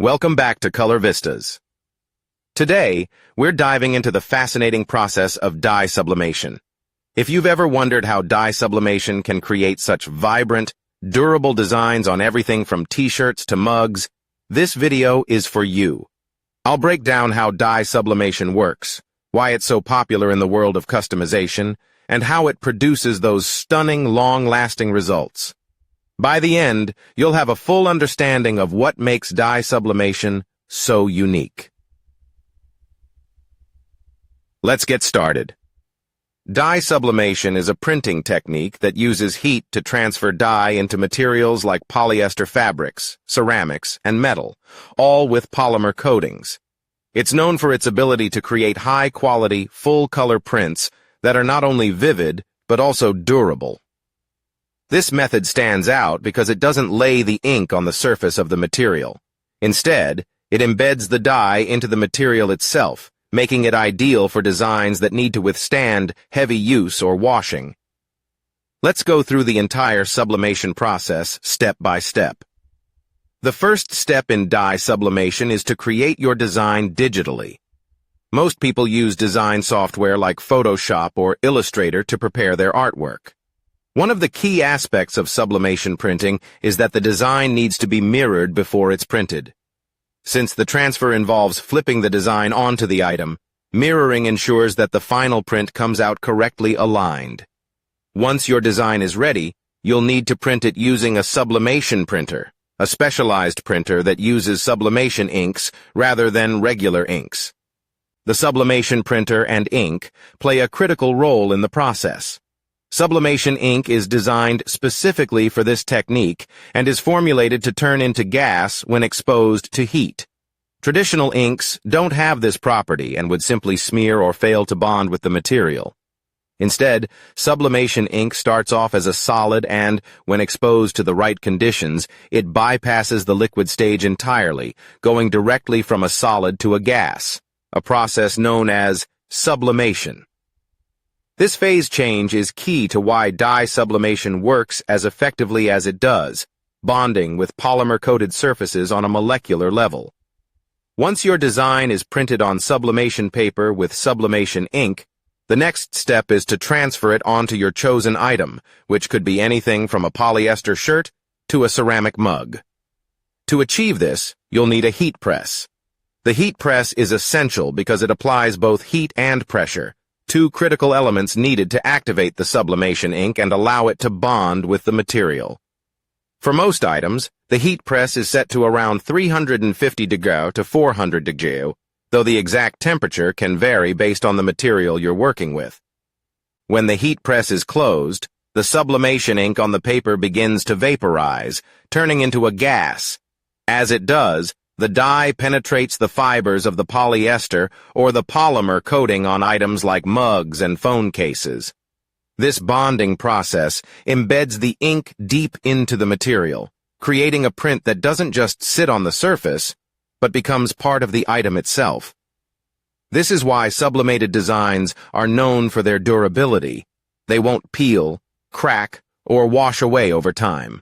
Welcome back to Color Vistas. Today, we're diving into the fascinating process of dye sublimation. If you've ever wondered how dye sublimation can create such vibrant, durable designs on everything from t-shirts to mugs, this video is for you. I'll break down how dye sublimation works, why it's so popular in the world of customization, and how it produces those stunning, long-lasting results. By the end, you'll have a full understanding of what makes dye sublimation so unique. Let's get started. Dye sublimation is a printing technique that uses heat to transfer dye into materials like polyester fabrics, ceramics, and metal, all with polymer coatings. It's known for its ability to create high-quality, full-color prints that are not only vivid, but also durable. This method stands out because it doesn't lay the ink on the surface of the material. Instead, it embeds the dye into the material itself, making it ideal for designs that need to withstand heavy use or washing. Let's go through the entire sublimation process step by step. The first step in dye sublimation is to create your design digitally. Most people use design software like Photoshop or Illustrator to prepare their artwork. One of the key aspects of sublimation printing is that the design needs to be mirrored before it's printed. Since the transfer involves flipping the design onto the item, mirroring ensures that the final print comes out correctly aligned. Once your design is ready, you'll need to print it using a sublimation printer, a specialized printer that uses sublimation inks rather than regular inks. The sublimation printer and ink play a critical role in the process. Sublimation ink is designed specifically for this technique and is formulated to turn into gas when exposed to heat. Traditional inks don't have this property and would simply smear or fail to bond with the material. Instead, sublimation ink starts off as a solid and, when exposed to the right conditions, it bypasses the liquid stage entirely, going directly from a solid to a gas, a process known as sublimation. This phase change is key to why dye sublimation works as effectively as it does, bonding with polymer-coated surfaces on a molecular level. Once your design is printed on sublimation paper with sublimation ink, the next step is to transfer it onto your chosen item, which could be anything from a polyester shirt to a ceramic mug. To achieve this, you'll need a heat press. The heat press is essential because it applies both heat and pressure, two critical elements needed to activate the sublimation ink and allow it to bond with the material. For most items, the heat press is set to around 350 degrees to 400 degrees, though the exact temperature can vary based on the material you're working with. When the heat press is closed, the sublimation ink on the paper begins to vaporize, turning into a gas. As it does, the dye penetrates the fibers of the polyester or the polymer coating on items like mugs and phone cases. This bonding process embeds the ink deep into the material, creating a print that doesn't just sit on the surface, but becomes part of the item itself. This is why sublimated designs are known for their durability. They won't peel, crack, or wash away over time.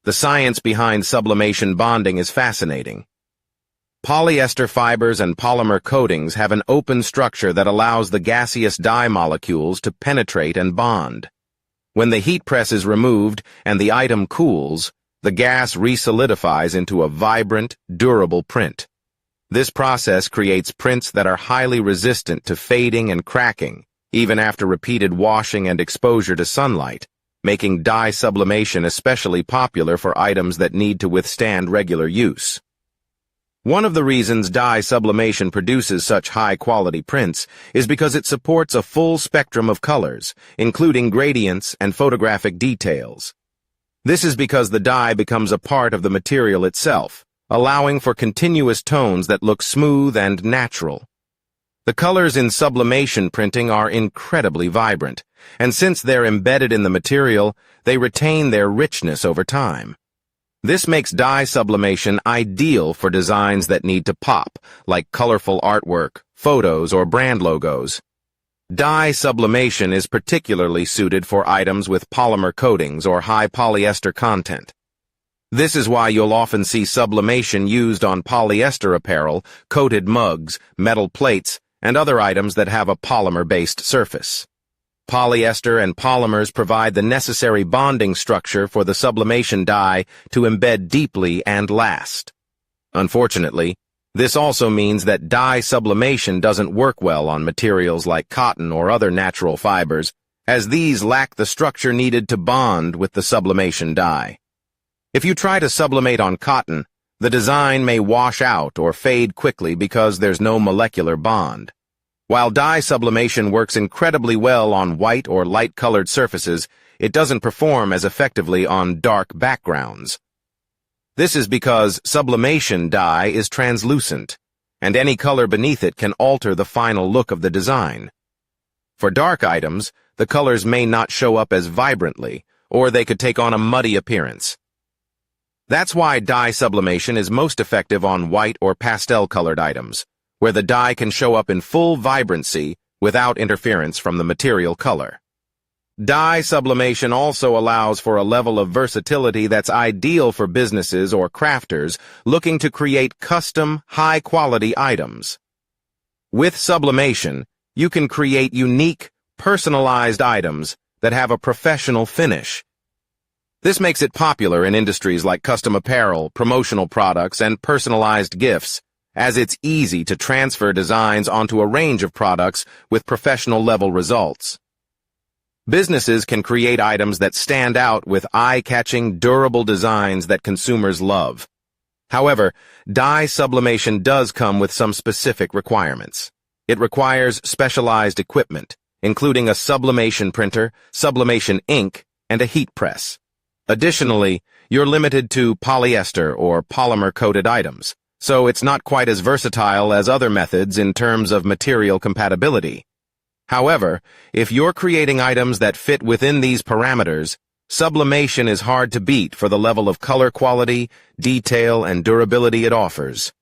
The science behind sublimation bonding is fascinating. Polyester fibers and polymer coatings have an open structure that allows the gaseous dye molecules to penetrate and bond. When the heat press is removed and the item cools, the gas resolidifies into a vibrant, durable print. This process creates prints that are highly resistant to fading and cracking, even after repeated washing and exposure to sunlight, making dye sublimation especially popular for items that need to withstand regular use. One of the reasons dye sublimation produces such high-quality prints is because it supports a full spectrum of colors, including gradients and photographic details. This is because the dye becomes a part of the material itself, allowing for continuous tones that look smooth and natural. The colors in sublimation printing are incredibly vibrant, and since they're embedded in the material, they retain their richness over time. This makes dye sublimation ideal for designs that need to pop, like colorful artwork, photos, or brand logos. Dye sublimation is particularly suited for items with polymer coatings or high polyester content. This is why you'll often see sublimation used on polyester apparel, coated mugs, metal plates, and other items that have a polymer-based surface. Polyester and polymers provide the necessary bonding structure for the sublimation dye to embed deeply and last. Unfortunately, this also means that dye sublimation doesn't work well on materials like cotton or other natural fibers, as these lack the structure needed to bond with the sublimation dye. If you try to sublimate on cotton, the design may wash out or fade quickly because there's no molecular bond. While dye sublimation works incredibly well on white or light-colored surfaces, it doesn't perform as effectively on dark backgrounds. This is because sublimation dye is translucent, and any color beneath it can alter the final look of the design. For dark items, the colors may not show up as vibrantly, or they could take on a muddy appearance. That's why dye sublimation is most effective on white or pastel-colored items, where the dye can show up in full vibrancy without interference from the material color. Dye sublimation also allows for a level of versatility that's ideal for businesses or crafters looking to create custom, high-quality items. With sublimation, you can create unique, personalized items that have a professional finish. This makes it popular in industries like custom apparel, promotional products, and personalized gifts, as it's easy to transfer designs onto a range of products with professional-level results. Businesses can create items that stand out with eye-catching, durable designs that consumers love. However, dye sublimation does come with some specific requirements. It requires specialized equipment, including a sublimation printer, sublimation ink, and a heat press. Additionally, you're limited to polyester or polymer-coated items, so it's not quite as versatile as other methods in terms of material compatibility. However, if you're creating items that fit within these parameters, sublimation is hard to beat for the level of color quality, detail, and durability it offers.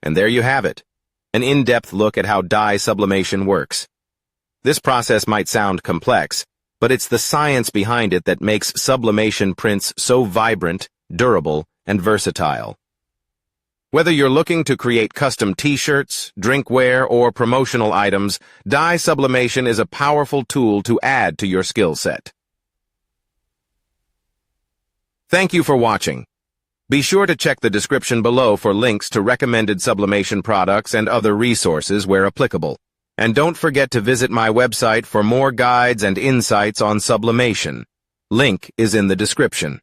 And there you have it, an in-depth look at how dye sublimation works. This process might sound complex, but it's the science behind it that makes sublimation prints so vibrant, durable, and versatile. Whether you're looking to create custom t-shirts, drinkware, or promotional items, dye sublimation is a powerful tool to add to your skill set. Thank you for watching. Be sure to check the description below for links to recommended sublimation products and other resources where applicable. And don't forget to visit my website for more guides and insights on sublimation. Link is in the description.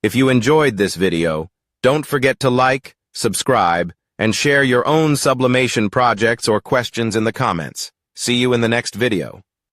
If you enjoyed this video, don't forget to like, subscribe, and share your own sublimation projects or questions in the comments. See you in the next video.